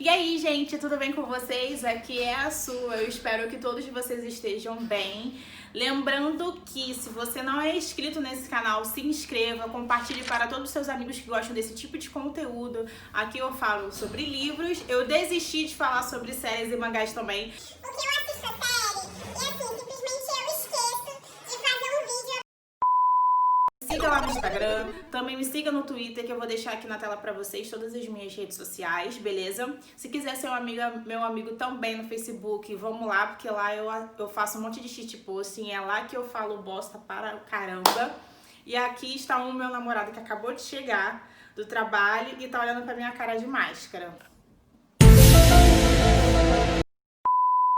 E aí, gente, tudo bem com vocês? Aqui é a Su, eu espero que todos vocês estejam bem. Lembrando que se você não é inscrito nesse canal, se inscreva, compartilhe para todos os seus amigos que gostam desse tipo de conteúdo. Aqui eu falo sobre livros, eu desisti de falar sobre séries e mangás também. Porque eu assisto a série e assim, simplesmente eu esqueço de fazer um vídeo. Siga lá no Instagram, também me siga no Twitter, que eu vou deixar aqui na tela pra vocês todas as minhas redes sociais, beleza? Se quiser ser meu amigo também no Facebook, vamos lá, porque lá eu faço um monte de shitposting, é lá que eu falo bosta para caramba. E aqui está o meu namorado que acabou de chegar do trabalho e tá olhando pra minha cara de máscara.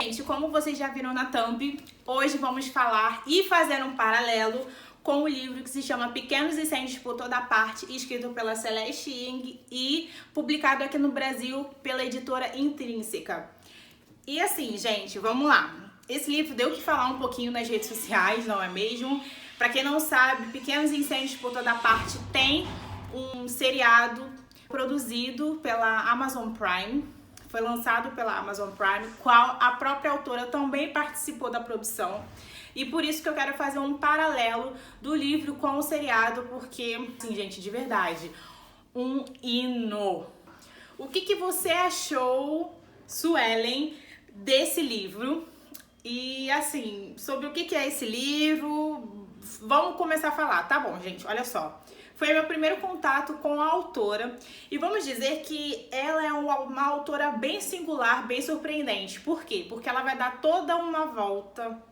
Gente, como vocês já viram na thumb, hoje vamos falar e fazer um paralelo com o livro que se chama Pequenos Incêndios por Toda Parte, escrito pela Celeste Ng e publicado aqui no Brasil pela editora Intrínseca. E assim, gente, vamos lá. Esse livro deu que falar um pouquinho nas redes sociais, não é mesmo? Pra quem não sabe, Pequenos Incêndios por Toda Parte tem um seriado produzido pela Amazon Prime. Foi lançado pela Amazon Prime, qual a própria autora também participou da produção. E por isso que eu quero fazer um paralelo do livro com o seriado, porque, assim, gente, de verdade, um hino. O que você achou, Suelen, desse livro? E, assim, sobre o que é esse livro, vamos começar a falar. Tá bom, gente, olha só. Foi meu primeiro contato com a autora e vamos dizer que ela é uma autora bem singular, bem surpreendente. Por quê? Porque ela vai dar toda uma volta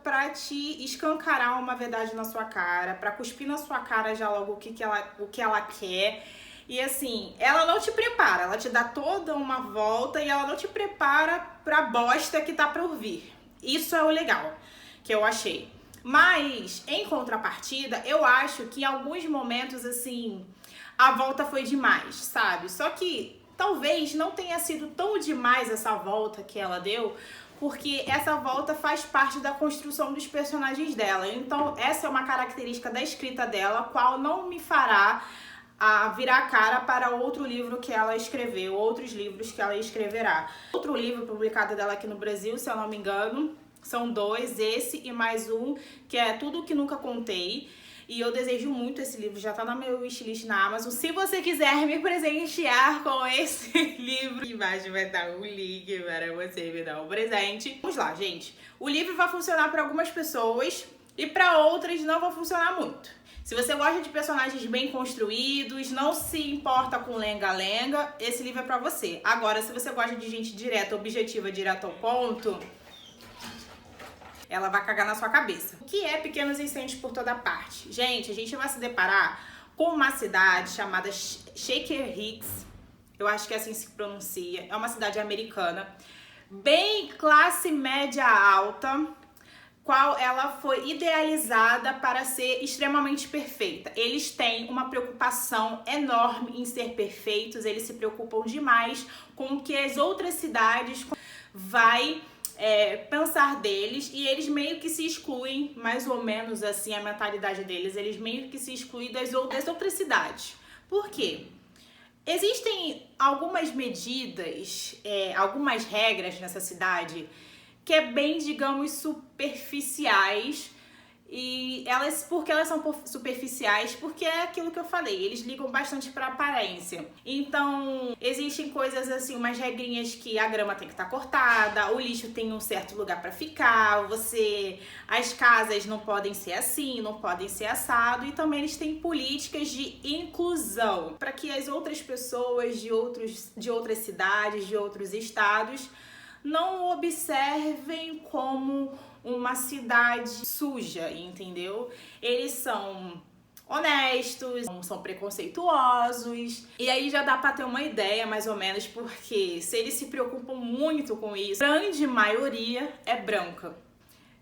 pra te escancarar uma verdade na sua cara, pra cuspir na sua cara já logo o que ela quer. E assim, ela não te prepara, ela te dá toda uma volta e ela não te prepara pra bosta que tá pra ouvir. Isso é o legal que eu achei. Mas, em contrapartida, eu acho que em alguns momentos, assim, a volta foi demais, sabe? Só que talvez não tenha sido tão demais essa volta que ela deu, porque essa volta faz parte da construção dos personagens dela. Então, essa é uma característica da escrita dela, qual não me fará virar a cara para outro livro que ela escreveu, outros livros que ela escreverá. Outro livro publicado dela aqui no Brasil, se eu não me engano, são dois, esse e mais um, que é Tudo o que Nunca Contei. E eu desejo muito esse livro, já tá no meu wishlist na Amazon. Se você quiser me presentear com esse livro, embaixo vai estar um link para você me dar um presente. Vamos lá, gente. O livro vai funcionar para algumas pessoas e para outras não vai funcionar muito. Se você gosta de personagens bem construídos, não se importa com lenga-lenga, esse livro é pra você. Agora, se você gosta de gente direta, objetiva, direto ao ponto, ela vai cagar na sua cabeça. O que é Pequenos Incêndios por Toda Parte? Gente, a gente vai se deparar com uma cidade chamada Shaker Hicks. Eu acho que assim se pronuncia. É uma cidade americana, bem classe média alta, qual ela foi idealizada para ser extremamente perfeita. Eles têm uma preocupação enorme em ser perfeitos, eles se preocupam demais com o que as outras cidades vai pensar deles, e eles meio que se excluem, mais ou menos assim a mentalidade deles, eles meio que se excluem das outras cidades. Por quê? Existem algumas medidas, algumas regras nessa cidade que é bem, digamos, superficiais. E porque elas são superficiais, porque é aquilo que eu falei, eles ligam bastante pra aparência. Então, existem coisas assim, umas regrinhas que a grama tem que estar cortada, o lixo tem um certo lugar pra ficar, as casas não podem ser assim, não podem ser assado, e também eles têm políticas de inclusão, para que as outras pessoas de outras cidades, de outros estados, não observem como uma cidade suja, entendeu? Eles são honestos, não são preconceituosos, e aí já dá pra ter uma ideia, mais ou menos, porque se eles se preocupam muito com isso, a grande maioria é branca.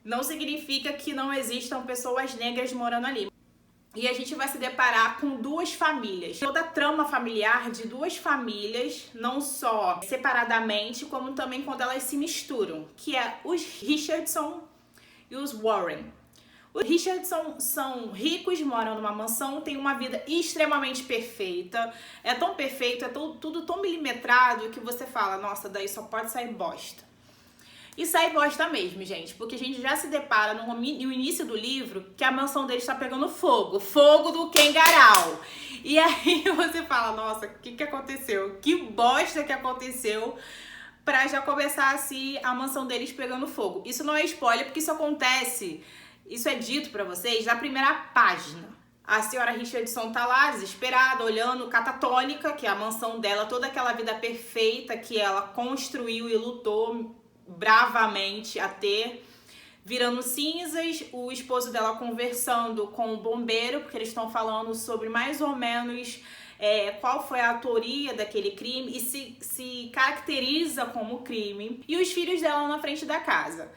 Não significa que não existam pessoas negras morando ali. E a gente vai se deparar com duas famílias. Toda a trama familiar de duas famílias, não só separadamente, como também quando elas se misturam, que é os Richardson e os Warren. Os Richardson são ricos, moram numa mansão, têm uma vida extremamente perfeita. É tão perfeito, tudo tão milimetrado que você fala, nossa, daí só pode sair bosta. E sai bosta mesmo, gente, porque a gente já se depara no início do livro que a mansão dele está pegando fogo. Fogo do Kengarau. E aí você fala, nossa, o que aconteceu? Que bosta que aconteceu pra já começar assim a mansão deles pegando fogo. Isso não é spoiler, porque isso acontece, isso é dito pra vocês na primeira página. A senhora Richardson tá lá, desesperada, olhando, catatônica, que é a mansão dela, toda aquela vida perfeita que ela construiu e lutou bravamente a ter, virando cinzas. O esposo dela conversando com o bombeiro, porque eles estão falando sobre mais ou menos qual foi a autoria daquele crime e se caracteriza como crime. E os filhos dela na frente da casa.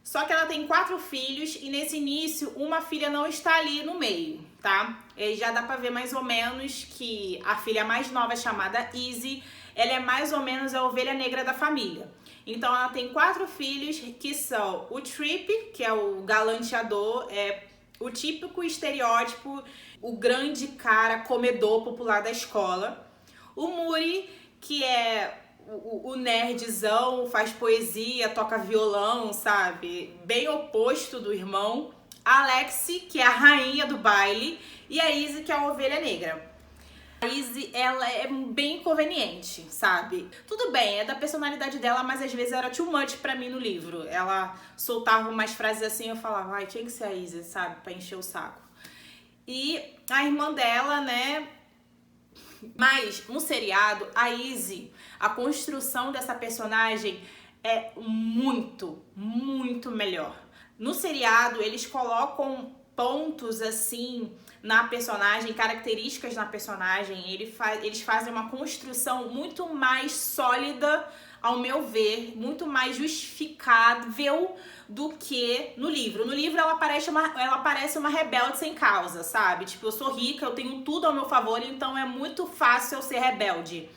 Só que ela tem 4 filhos e nesse início uma filha não está ali no meio, tá? E já dá pra ver mais ou menos que a filha mais nova, chamada Izzy, ela é mais ou menos a ovelha negra da família. Então ela tem 4 filhos que são o Trip, que é o galanteador, o típico estereótipo, o grande cara comedor popular da escola. O Muri, que é o nerdzão, faz poesia, toca violão, sabe? Bem oposto do irmão. A Alexi, que é a rainha do baile. E a Izzy, que é a ovelha negra. A Izzy, ela é bem inconveniente, sabe? Tudo bem, é da personalidade dela, mas às vezes era too much pra mim no livro. Ela soltava umas frases assim, eu falava, ai, tinha que ser a Izzy, sabe? Pra encher o saco. E a irmã dela, né? Mas no seriado, a Izzy, a construção dessa personagem é muito, muito melhor. No seriado, eles colocam pontos assim na personagem, características na personagem, eles fazem uma construção muito mais sólida, ao meu ver, muito mais justificável do que no livro. No livro ela parece uma rebelde sem causa, sabe? Tipo, eu sou rica, eu tenho tudo ao meu favor, então é muito fácil eu ser rebelde.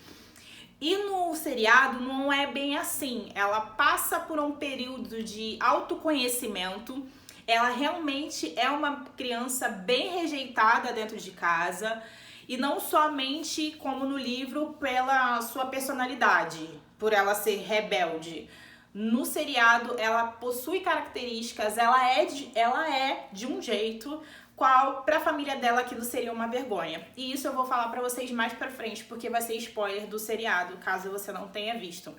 E no seriado não é bem assim. Ela passa por um período de autoconhecimento. Ela realmente é uma criança bem rejeitada dentro de casa. E não somente, como no livro, pela sua personalidade, por ela ser rebelde. No seriado, ela possui características, ela é de um jeito qual pra família dela aquilo seria uma vergonha. E isso eu vou falar pra vocês mais pra frente, porque vai ser spoiler do seriado, caso você não tenha visto.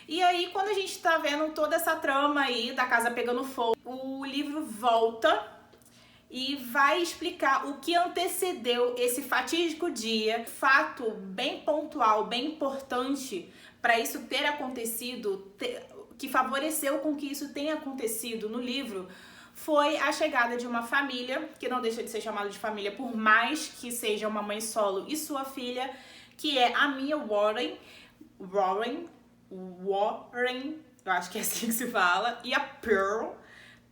E aí, quando a gente tá vendo toda essa trama aí da casa pegando fogo, o livro volta e vai explicar o que antecedeu esse fatídico dia, fato bem pontual, bem importante para isso ter acontecido, que favoreceu com que isso tenha acontecido no livro, foi a chegada de uma família, que não deixa de ser chamada de família, por mais que seja uma mãe solo e sua filha, que é a Mia Warren, eu acho que é assim que se fala, e a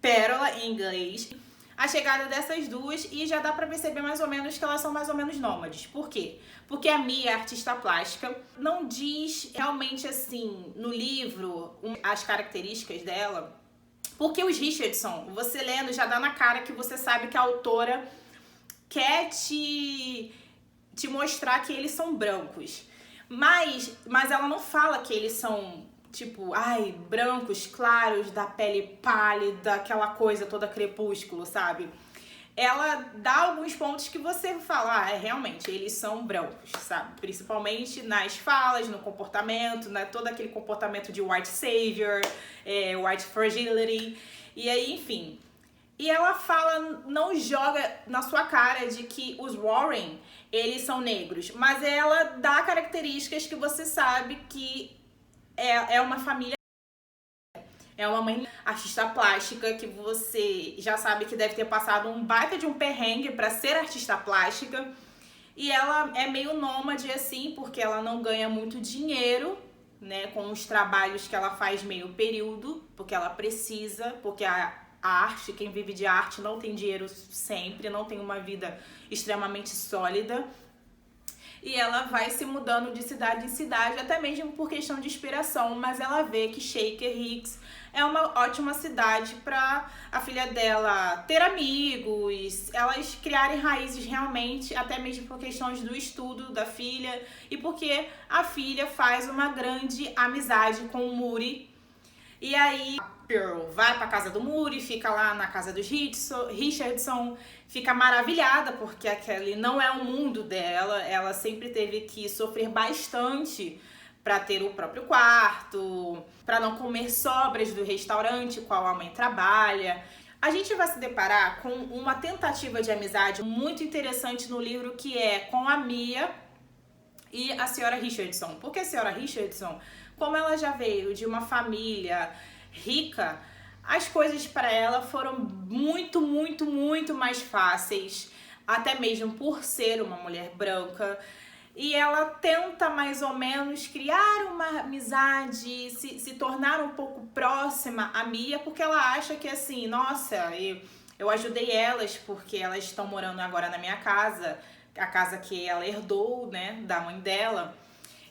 Pérola em inglês. A chegada dessas duas, e já dá pra perceber mais ou menos que elas são mais ou menos nômades. Por quê? Porque a Mia é artista plástica, não diz realmente assim no livro as características dela, porque os Richardson, você lendo, já dá na cara que você sabe que a autora quer te mostrar que eles são brancos. Mas ela não fala que eles são, tipo, ai, brancos, claros, da pele pálida, aquela coisa toda crepúsculo, sabe? Ela dá alguns pontos que você fala, realmente, eles são brancos, sabe? Principalmente nas falas, no comportamento, né? Todo aquele comportamento de white savior, white fragility, e aí, enfim. E ela fala, não joga na sua cara de que os Warren, eles são negros, mas ela dá características que você sabe que é uma família. É uma mãe artista plástica que você já sabe que deve ter passado um baita de um perrengue para ser artista plástica. E ela é meio nômade assim, porque ela não ganha muito dinheiro, né, com os trabalhos que ela faz meio período, porque ela precisa, porque a arte, quem vive de arte não tem dinheiro sempre, não tem uma vida extremamente sólida. e ela vai se mudando de cidade em cidade, até mesmo por questão de inspiração, mas ela vê que Shaker Hicks é uma ótima cidade para a filha dela ter amigos, elas criarem raízes realmente, até mesmo por questões do estudo da filha e porque a filha faz uma grande amizade com o Moody. E aí a Pearl vai pra casa do Moody, fica lá na casa dos Richardson, fica maravilhada porque aquele não é o mundo dela, ela sempre teve que sofrer bastante para ter o próprio quarto, para não comer sobras do restaurante qual a mãe trabalha. A gente vai se deparar com uma tentativa de amizade muito interessante no livro, que é com a Mia e a senhora Richardson. Porque a senhora Richardson, como ela já veio de uma família rica, as coisas para ela foram muito mais fáceis, até mesmo por ser uma mulher branca. E ela tenta mais ou menos criar uma amizade, se tornar um pouco próxima a Mia, porque ela acha que assim, nossa, eu ajudei elas porque elas estão morando agora na minha casa, a casa que ela herdou, né, da mãe dela.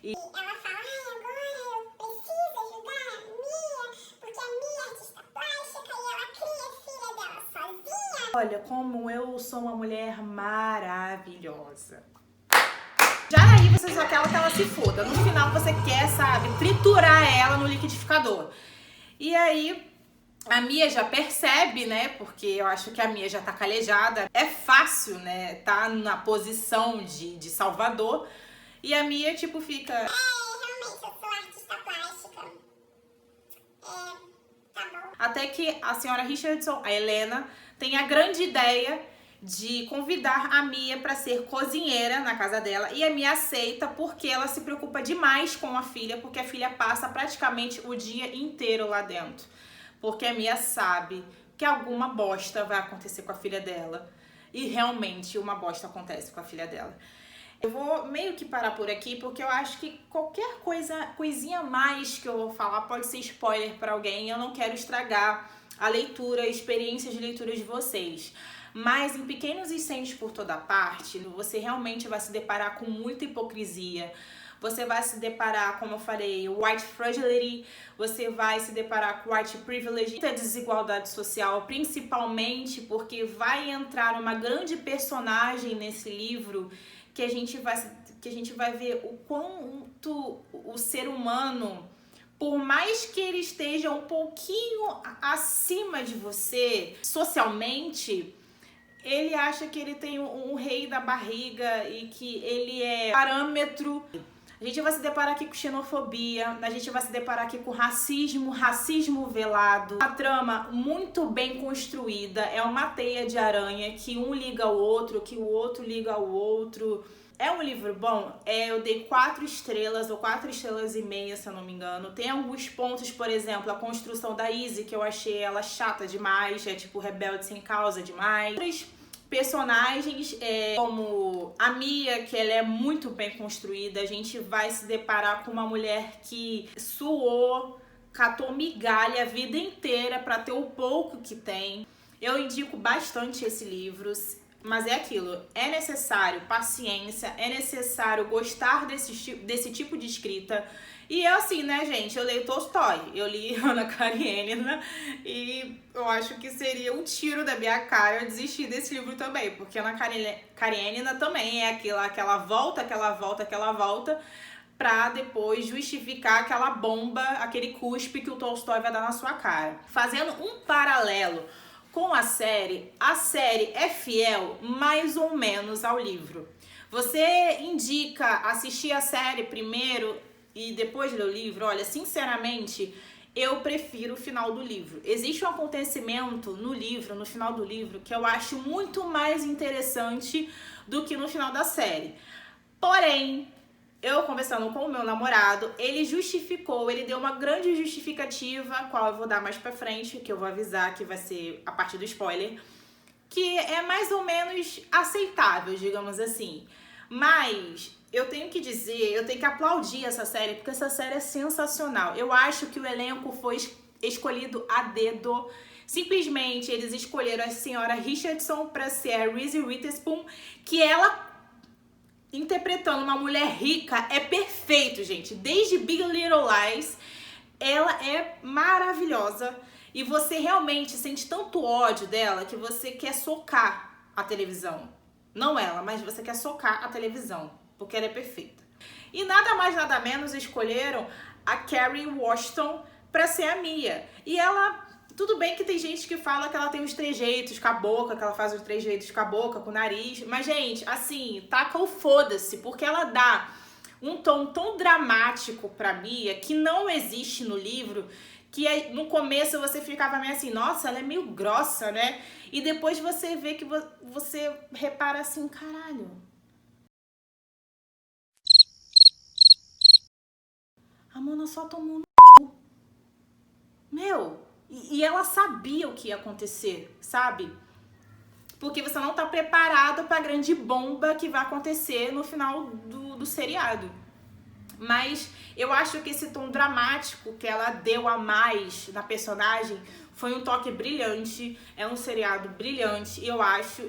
E ela fala, agora eu preciso ajudar a Mia, porque a Mia é artista plástica e ela cria a filha dela sozinha. Olha como eu sou uma mulher maravilhosa. Já aí você só quer que ela se foda. No final você quer, sabe, triturar ela no liquidificador. E aí a Mia já percebe, né, porque eu acho que a Mia já tá calejada. É fácil, né, tá na posição de salvador. E a Mia, tipo, fica... realmente, eu sou artista plástica. Tá bom. Até que a senhora Richardson, a Helena, tem a grande ideia de convidar a Mia para ser cozinheira na casa dela, e a Mia aceita porque ela se preocupa demais com a filha, porque a filha passa praticamente o dia inteiro lá dentro, porque a Mia sabe que alguma bosta vai acontecer com a filha dela, e realmente uma bosta acontece com a filha dela. Eu vou meio que parar por aqui, porque eu acho que qualquer coisinha mais que eu vou falar pode ser spoiler para alguém, eu não quero estragar a leitura, a experiência de leitura de vocês. Mas em Pequenos Incêndios por Toda Parte, você realmente vai se deparar com muita hipocrisia. Você vai se deparar, como eu falei, white fragility, você vai se deparar com white privilege, muita desigualdade social, principalmente porque vai entrar uma grande personagem nesse livro que a gente vai ver o quanto o ser humano, por mais que ele esteja um pouquinho acima de você socialmente, ele acha que ele tem um rei da barriga e que ele é parâmetro. A gente vai se deparar aqui com xenofobia, a gente vai se deparar aqui com racismo velado. Uma trama muito bem construída, é uma teia de aranha que um liga ao outro, que o outro liga ao outro. É um livro bom? Eu dei 4 estrelas ou 4 estrelas e meia, se eu não me engano. Tem alguns pontos, por exemplo, a construção da Izzy, que eu achei ela chata demais, é tipo rebelde sem causa demais. Outros personagens, como a Mia, que ela é muito bem construída, a gente vai se deparar com uma mulher que suou, catou migalha a vida inteira para ter o pouco que tem. Eu indico bastante esse livro. Mas é aquilo, é necessário paciência, é necessário gostar desse tipo de escrita. E é assim, né, gente? Eu leio Tolstói, eu li Ana Karenina e eu acho que seria um tiro da minha cara eu desistir desse livro também. Porque Ana Karenina também é aquela volta pra depois justificar aquela bomba, aquele cuspe que o Tolstói vai dar na sua cara. Fazendo um paralelo com a série é fiel mais ou menos ao livro. Você indica assistir a série primeiro e depois ler o livro? Olha, sinceramente, eu prefiro o final do livro. Existe um acontecimento no final do livro, que eu acho muito mais interessante do que no final da série. Porém, eu conversando com o meu namorado, ele justificou, ele deu uma grande justificativa, qual eu vou dar mais pra frente, que eu vou avisar que vai ser a parte do spoiler, que é mais ou menos aceitável, digamos assim. Mas eu tenho que dizer, eu tenho que aplaudir essa série, porque essa série é sensacional. Eu acho que o elenco foi escolhido a dedo. Simplesmente eles escolheram a senhora Richardson pra ser a Reese Witherspoon, que ela interpretando uma mulher rica é perfeito, gente. Desde Big Little Lies, ela é maravilhosa. E você realmente sente tanto ódio dela que você quer socar a televisão. Não ela, mas você quer socar a televisão, porque ela é perfeita. E nada mais, nada menos escolheram a Kerry Washington pra ser a Mia. E ela... Tudo bem que tem gente que fala que ela tem os trejeitos com a boca, que ela faz os trejeitos com a boca, com o nariz. Mas, gente, assim, taca o foda-se, porque ela dá um tom tão dramático pra Mia que não existe no livro, que no começo você ficava meio assim, nossa, ela é meio grossa, né? E depois você vê que você repara assim, caralho. A Mona só tomou no c... Meu... E ela sabia o que ia acontecer, sabe? Porque você não tá preparado pra grande bomba que vai acontecer no final do seriado. Mas eu acho que esse tom dramático que ela deu a mais na personagem foi um toque brilhante. É um seriado brilhante. E eu acho...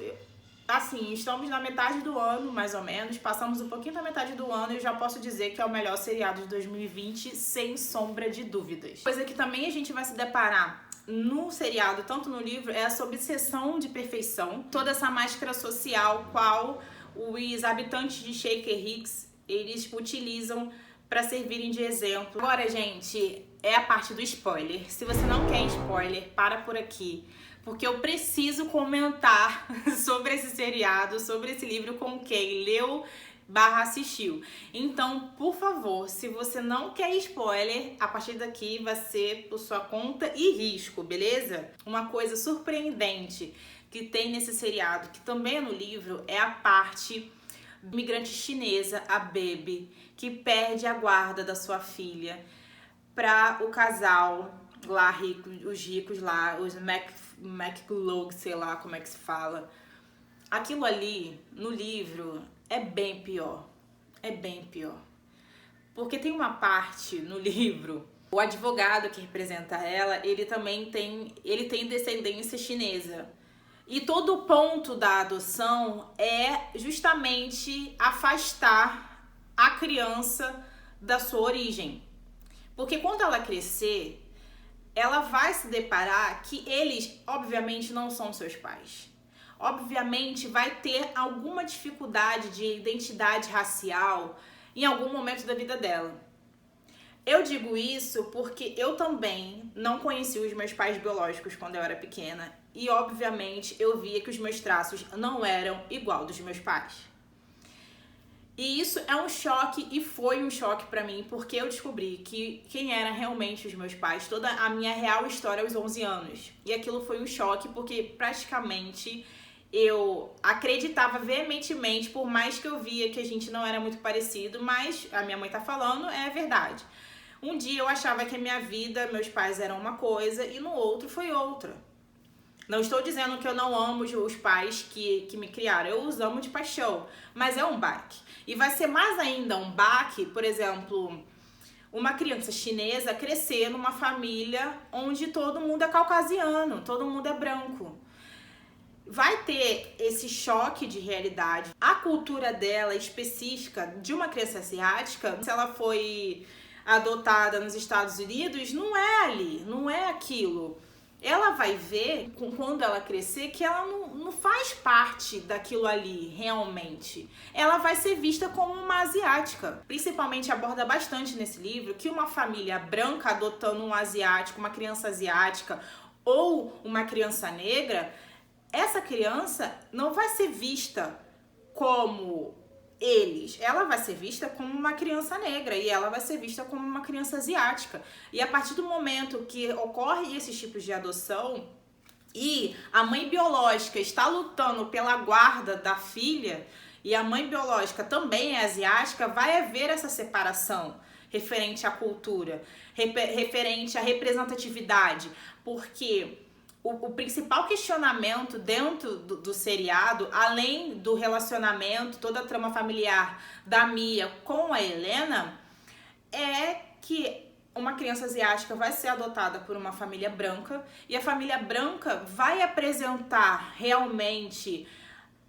Assim, estamos na metade do ano, mais ou menos. Passamos um pouquinho da metade do ano e eu já posso dizer que é o melhor seriado de 2020, sem sombra de dúvidas. Coisa que também a gente vai se deparar no seriado, tanto no livro, é essa obsessão de perfeição. Toda essa máscara social, qual os habitantes de Shaker Hicks, eles utilizam para servirem de exemplo. Agora, gente, é a parte do spoiler. Se você não quer spoiler, para por aqui. Porque eu preciso comentar sobre esse seriado, sobre esse livro com quem leu / assistiu. Então, por favor, se você não quer spoiler, a partir daqui vai ser por sua conta e risco, beleza? Uma coisa surpreendente que tem nesse seriado, que também é no livro, é a parte imigrante chinesa, a Baby, que perde a guarda da sua filha para o casal lá, os ricos lá, os McCullough, sei lá como é que se fala. Aquilo ali, no livro, é bem pior. É bem pior. Porque tem uma parte no livro, o advogado que representa ela, ele também tem descendência chinesa. E todo o ponto da adoção é justamente afastar a criança da sua origem. Porque quando ela crescer, ela vai se deparar que eles, obviamente, não são seus pais. Obviamente, vai ter alguma dificuldade de identidade racial em algum momento da vida dela. Eu digo isso porque eu também não conheci os meus pais biológicos quando eu era pequena. E, obviamente, eu via que os meus traços não eram igual dos meus pais. E isso é um choque, e foi um choque pra mim, porque eu descobri que quem eram realmente os meus pais, toda a minha real história aos 11 anos. E aquilo foi um choque, porque praticamente eu acreditava veementemente, por mais que eu via que a gente não era muito parecido, mas a minha mãe tá falando, é verdade. Um dia eu achava que a minha vida, meus pais eram uma coisa, e no outro foi outra. Não estou dizendo que eu não amo os pais que me criaram, eu os amo de paixão, mas é um baque. E vai ser mais ainda um baque, por exemplo, uma criança chinesa crescer numa família onde todo mundo é caucasiano, todo mundo é branco. Vai ter esse choque de realidade. A cultura dela específica de uma criança asiática, se ela foi adotada nos Estados Unidos, não é ali, não é aquilo. Ela vai ver, quando ela crescer, que ela não faz parte daquilo ali, realmente. Ela vai ser vista como uma asiática. Principalmente aborda bastante nesse livro que uma família branca adotando um asiático, uma criança asiática ou uma criança negra, essa criança não vai ser vista como eles. Ela vai ser vista como uma criança negra e ela vai ser vista como uma criança asiática. E a partir do momento que ocorre esses tipos de adoção e a mãe biológica está lutando pela guarda da filha e a mãe biológica também é asiática, vai haver essa separação referente à cultura, referente à representatividade, porque o principal questionamento dentro do seriado, além do relacionamento, toda a trama familiar da Mia com a Helena, é que uma criança asiática vai ser adotada por uma família branca e a família branca vai apresentar realmente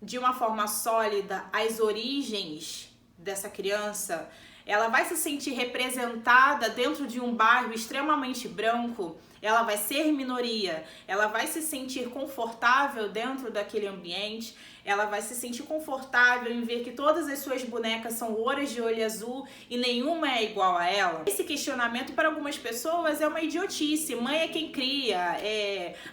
de uma forma sólida as origens dessa criança, ela vai se sentir representada dentro de um bairro extremamente branco, ela vai ser minoria, ela vai se sentir confortável dentro daquele ambiente, ela vai se sentir confortável em ver que todas as suas bonecas são louras de olho azul e nenhuma é igual a ela. Esse questionamento para algumas pessoas é uma idiotice. Mãe é quem cria,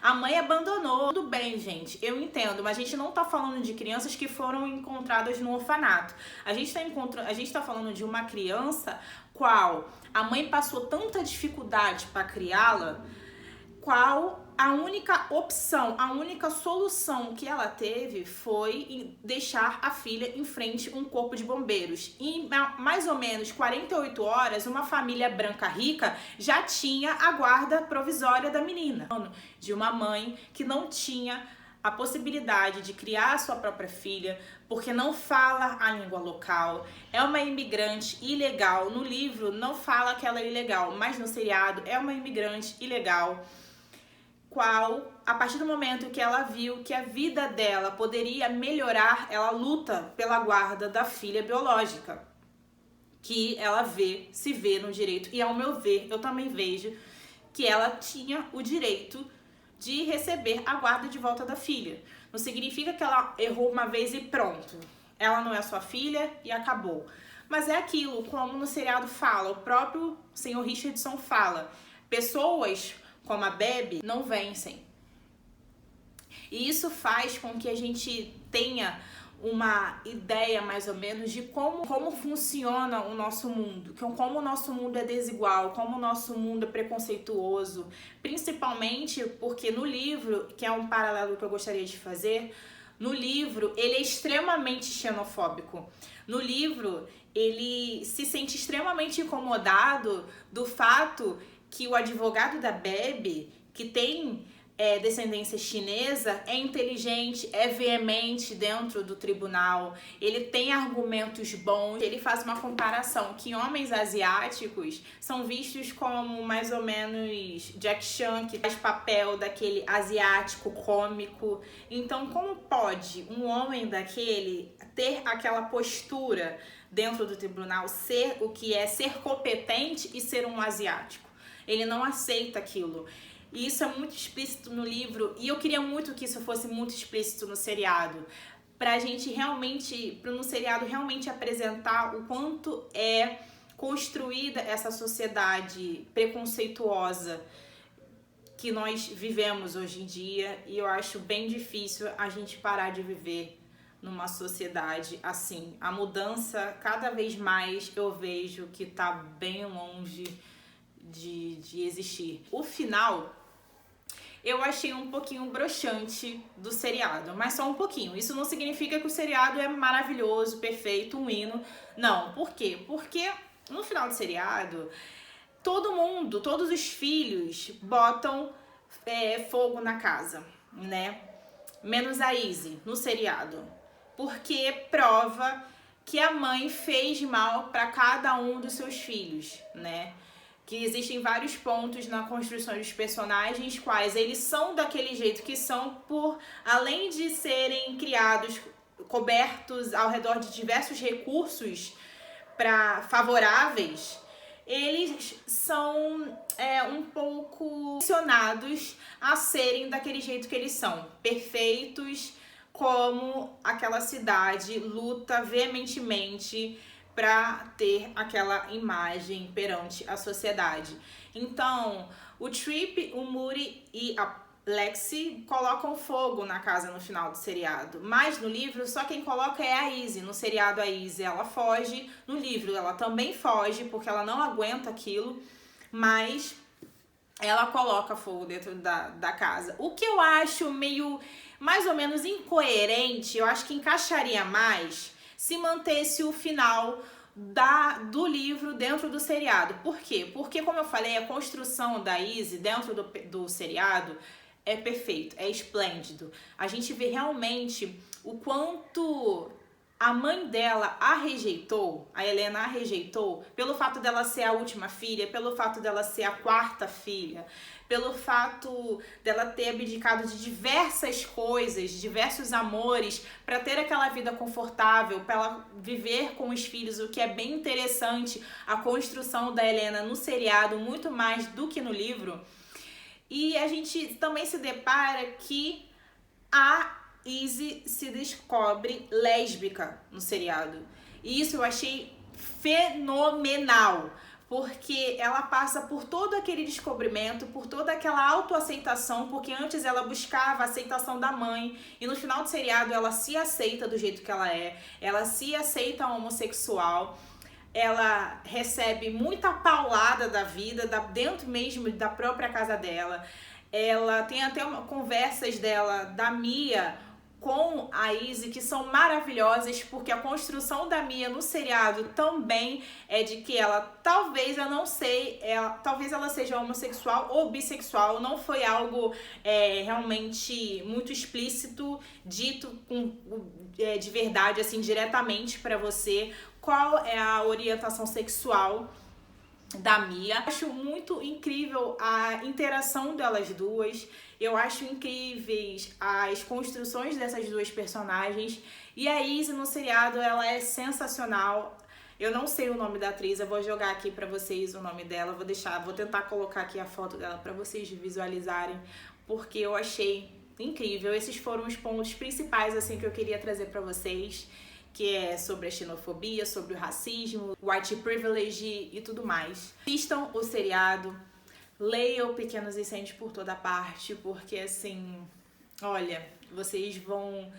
a mãe abandonou. Tudo bem, gente, eu entendo, mas a gente não tá falando de crianças que foram encontradas no orfanato. A gente tá falando de uma criança qual a mãe passou tanta dificuldade para criá-la, qual a única opção, a única solução que ela teve foi deixar a filha em frente a um corpo de bombeiros. Em mais ou menos 48 horas, uma família branca rica já tinha a guarda provisória da menina. De uma mãe que não tinha a possibilidade de criar a sua própria filha, porque não fala a língua local, é uma imigrante ilegal. No livro não fala que ela é ilegal, mas no seriado é uma imigrante ilegal, qual, a partir do momento que ela viu que a vida dela poderia melhorar, ela luta pela guarda da filha biológica, que ela se vê no direito, e ao meu ver, eu também vejo que ela tinha o direito de receber a guarda de volta da filha. Não significa que ela errou uma vez e pronto, ela não é sua filha e acabou. Mas é aquilo, como no seriado fala, o próprio senhor Richardson fala, pessoas como a Baby não vencem. E isso faz com que a gente tenha uma ideia mais ou menos de como funciona o nosso mundo, como o nosso mundo é desigual, como o nosso mundo é preconceituoso, principalmente porque no livro, que é um paralelo que eu gostaria de fazer, no livro ele é extremamente xenofóbico. No livro ele se sente extremamente incomodado do fato que o advogado da Baby, que tem descendência chinesa, é inteligente, é veemente dentro do tribunal, ele tem argumentos bons. Ele faz uma comparação que homens asiáticos são vistos como mais ou menos Jack Chan, que faz papel daquele asiático cômico. Então, como pode um homem daquele ter aquela postura dentro do tribunal, ser o que é ser competente e ser um asiático? Ele não aceita aquilo. E isso é muito explícito no livro, e eu queria muito que isso fosse muito explícito no seriado, pra gente realmente, no seriado realmente apresentar o quanto é construída essa sociedade preconceituosa que nós vivemos hoje em dia, e eu acho bem difícil a gente parar de viver numa sociedade assim. A mudança, cada vez mais, eu vejo que tá bem longe de existir. O final eu achei um pouquinho broxante do seriado, mas só um pouquinho. Isso não significa que o seriado é maravilhoso, perfeito, um hino. Não, por quê? Porque no final do seriado, todo mundo, todos os filhos botam fogo na casa, né? Menos a Izzy no seriado, porque prova que a mãe fez mal para cada um dos seus filhos, né? Que existem vários pontos na construção dos personagens, quais eles são daquele jeito que são, por além de serem criados, cobertos ao redor de diversos recursos favoráveis, eles são um pouco pressionados a serem daquele jeito que eles são, perfeitos, como aquela cidade luta veementemente para ter aquela imagem perante a sociedade. Então, o Trip, o Moody e a Lexi colocam fogo na casa no final do seriado, mas no livro só quem coloca é a Izzy. No seriado a Izzy ela foge, no livro ela também foge porque ela não aguenta aquilo, mas ela coloca fogo dentro da casa. O que eu acho meio, mais ou menos incoerente, eu acho que encaixaria mais se mantesse o final do livro dentro do seriado. Por quê? Porque, como eu falei, a construção da Izzy dentro do seriado é perfeito, é esplêndido. A gente vê realmente o quanto a mãe dela a rejeitou, a Helena a rejeitou, pelo fato dela ser a última filha, pelo fato dela ser a quarta filha, pelo fato dela ter abdicado de diversas coisas, diversos amores, para ter aquela vida confortável, para ela viver com os filhos, o que é bem interessante, a construção da Helena no seriado, muito mais do que no livro. E a gente também se depara que a Izzy se descobre lésbica no seriado. E isso eu achei fenomenal, porque ela passa por todo aquele descobrimento, por toda aquela autoaceitação, porque antes ela buscava a aceitação da mãe, e no final do seriado ela se aceita do jeito que ela se aceita homossexual, ela recebe muita paulada da vida, dentro mesmo da própria casa dela. Ela tem até conversas dela, da Mia, com a Izzy, que são maravilhosas, porque a construção da Mia no seriado também é de que ela, talvez, eu não sei, talvez ela seja homossexual ou bissexual, não foi algo realmente muito explícito, dito de verdade, assim, diretamente pra você, qual é a orientação sexual da Mia. Acho muito incrível a interação delas duas. Eu acho incríveis as construções dessas duas personagens. E a Izzy no seriado, ela é sensacional. Eu não sei o nome da atriz, eu vou jogar aqui pra vocês o nome dela. Vou tentar colocar aqui a foto dela pra vocês visualizarem, porque eu achei incrível. Esses foram os pontos principais assim que eu queria trazer pra vocês, que é sobre a xenofobia, sobre o racismo, white privilege e tudo mais. Assistam o seriado, leiam Pequenos Incêndios por Toda Parte, porque assim, olha, vocês vão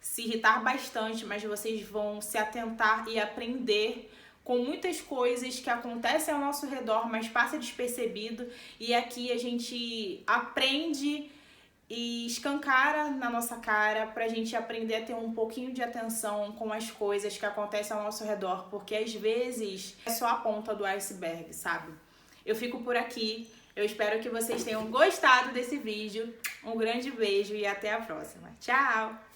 se irritar bastante, mas vocês vão se atentar e aprender com muitas coisas que acontecem ao nosso redor, mas passa despercebido, e aqui a gente aprende e escancara na nossa cara pra gente aprender a ter um pouquinho de atenção com as coisas que acontecem ao nosso redor, porque às vezes é só a ponta do iceberg, sabe? Eu fico por aqui, eu espero que vocês tenham gostado desse vídeo, um grande beijo e até a próxima. Tchau!